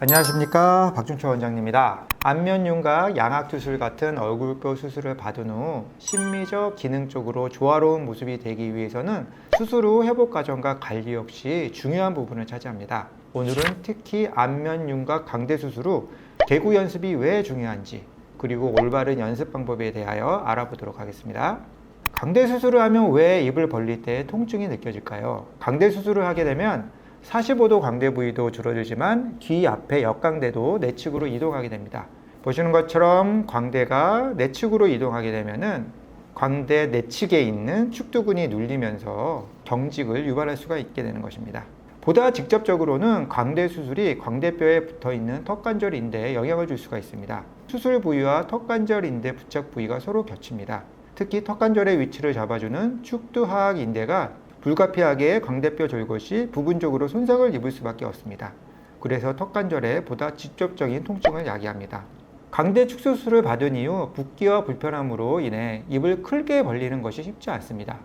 안녕하십니까, 박준초 원장님입니다. 안면윤곽, 양악투술 같은 얼굴뼈 수술을 받은 후 심미적, 기능적으로 조화로운 모습이 되기 위해서는 수술 후 회복 과정과 관리 역시 중요한 부분을 차지합니다. 오늘은 특히 안면윤곽 광대 수술 후 개구 연습이 왜 중요한지, 그리고 올바른 연습 방법에 대하여 알아보도록 하겠습니다. 광대 수술을 하면 왜 입을 벌릴 때 통증이 느껴질까요? 광대 수술을 하게 되면 45도 광대 부위도 줄어들지만 귀 앞에 역광대도 내측으로 이동하게 됩니다. 보시는 것처럼 광대가 내측으로 이동하게 되면은 광대 내측에 있는 축두근이 눌리면서 경직을 유발할 수가 있게 되는 것입니다. 보다 직접적으로는 광대 수술이 광대뼈에 붙어 있는 턱관절 인대에 영향을 줄 수가 있습니다. 수술 부위와 턱관절 인대 부착 부위가 서로 겹칩니다. 특히 턱관절의 위치를 잡아주는 축두하악 인대가 불가피하게 광대뼈 졸곳이 부분적으로 손상을 입을 수밖에 없습니다. 그래서 턱관절에 보다 직접적인 통증을 야기합니다. 광대 축수술을 받은 이후 붓기와 불편함으로 인해 입을 크게 벌리는 것이 쉽지 않습니다.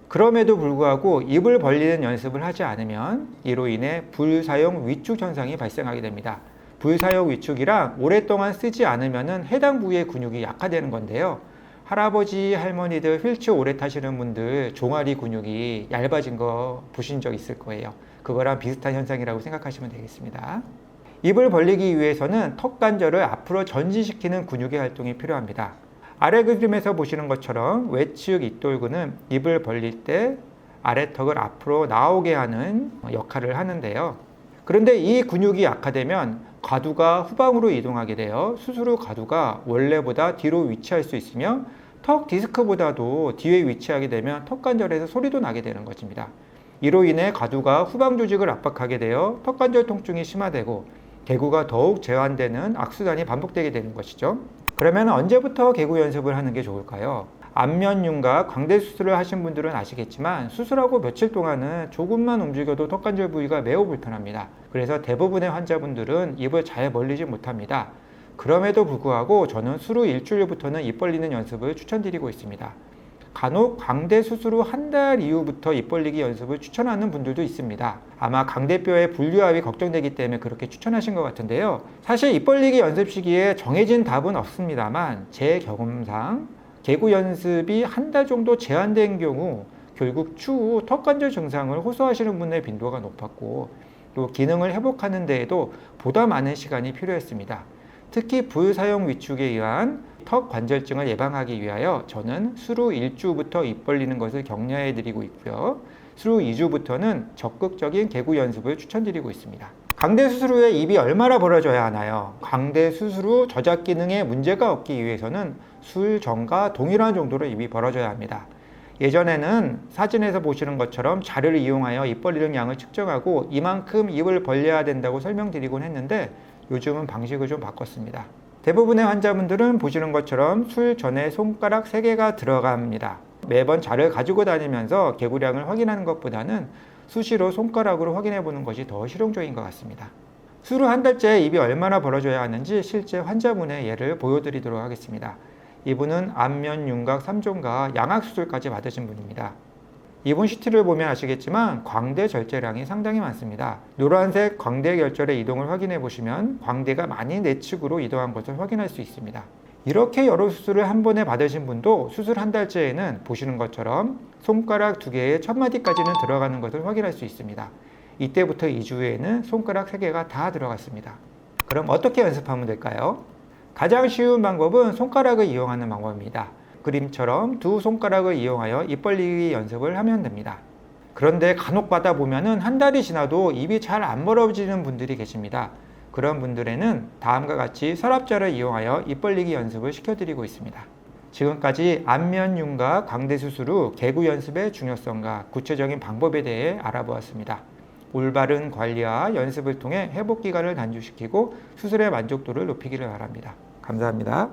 그럼에도 불구하고 입을 벌리는 연습을 하지 않으면 이로 인해 불사용 위축 현상이 발생하게 됩니다. 불사용 위축이란 오랫동안 쓰지 않으면 해당 부위의 근육이 약화되는 건데요. 할아버지, 할머니들 휠체어 오래 타시는 분들 종아리 근육이 얇아진 거 보신 적 있을 거예요. 그거랑 비슷한 현상이라고 생각하시면 되겠습니다. 입을 벌리기 위해서는 턱관절을 앞으로 전진시키는 근육의 활동이 필요합니다. 아래 그림에서 보시는 것처럼 외측 입돌근은 입을 벌릴 때 아래턱을 앞으로 나오게 하는 역할을 하는데요. 그런데 이 근육이 약화되면 과두가 후방으로 이동하게 되어 수술 후 과두가 원래보다 뒤로 위치할 수 있으며 턱 디스크보다도 뒤에 위치하게 되면 턱관절에서 소리도 나게 되는 것입니다. 이로 인해 과두가 후방 조직을 압박하게 되어 턱관절 통증이 심화되고 개구가 더욱 제한되는 악순환이 반복되게 되는 것이죠. 그러면 언제부터 개구 연습을 하는 게 좋을까요? 안면윤곽 광대 수술을 하신 분들은 아시겠지만 수술하고 며칠 동안은 조금만 움직여도 턱관절 부위가 매우 불편합니다. 그래서 대부분의 환자분들은 입을 잘 벌리지 못합니다. 그럼에도 불구하고 저는 수술 후 일주일부터는 입 벌리는 연습을 추천드리고 있습니다. 간혹 광대 수술 후 한 달 이후부터 입 벌리기 연습을 추천하는 분들도 있습니다. 아마 광대뼈의 분류압이 걱정되기 때문에 그렇게 추천하신 것 같은데요. 사실 입 벌리기 연습 시기에 정해진 답은 없습니다만 제 경험상 개구 연습이 한 달 정도 제한된 경우 결국 추후 턱관절 증상을 호소하시는 분의 빈도가 높았고 또 기능을 회복하는 데에도 보다 많은 시간이 필요했습니다. 특히 불사용 위축에 의한 턱 관절증을 예방하기 위하여 저는 수술 후 1주부터 입 벌리는 것을 격려해 드리고 있고요. 수술 후 2주부터는 적극적인 개구 연습을 추천드리고 있습니다. 광대 수술 후에 입이 얼마나 벌어져야 하나요? 광대 수술 후 저작 기능에 문제가 없기 위해서는 수술 전과 동일한 정도로 입이 벌어져야 합니다. 예전에는 사진에서 보시는 것처럼 자료를 이용하여 입 벌리는 양을 측정하고 이만큼 입을 벌려야 된다고 설명드리곤 했는데 요즘은 방식을 좀 바꿨습니다. 대부분의 환자분들은 보시는 것처럼 수술 전에 손가락 3개가 들어갑니다. 매번 자료를 가지고 다니면서 개구량을 확인하는 것보다는 수시로 손가락으로 확인해 보는 것이 더 실용적인 것 같습니다. 수술 후 한 달째 입이 얼마나 벌어져야 하는지 실제 환자분의 예를 보여드리도록 하겠습니다. 이분은 안면윤곽 3종과 양악수술까지 받으신 분입니다. 이분 CT를 보면 아시겠지만 광대 절제량이 상당히 많습니다. 노란색 광대 결절의 이동을 확인해 보시면 광대가 많이 내측으로 이동한 것을 확인할 수 있습니다. 이렇게 여러 수술을 한 번에 받으신 분도 수술 한 달째에는 보시는 것처럼 손가락 2개에 첫마디까지는 들어가는 것을 확인할 수 있습니다. 이때부터 2주 후에는 손가락 3개가 다 들어갔습니다. 그럼 어떻게 연습하면 될까요? 가장 쉬운 방법은 손가락을 이용하는 방법입니다. 그림처럼 두 손가락을 이용하여 입 벌리기 연습을 하면 됩니다. 그런데 간혹 가다 보면은 한 달이 지나도 입이 잘 안 벌어지는 분들이 계십니다. 그런 분들에는 다음과 같이 서랍자를 이용하여 입 벌리기 연습을 시켜드리고 있습니다. 지금까지 안면윤곽 광대 수술 후 개구 연습의 중요성과 구체적인 방법에 대해 알아보았습니다. 올바른 관리와 연습을 통해 회복 기간을 단축시키고 수술의 만족도를 높이기를 바랍니다. 감사합니다.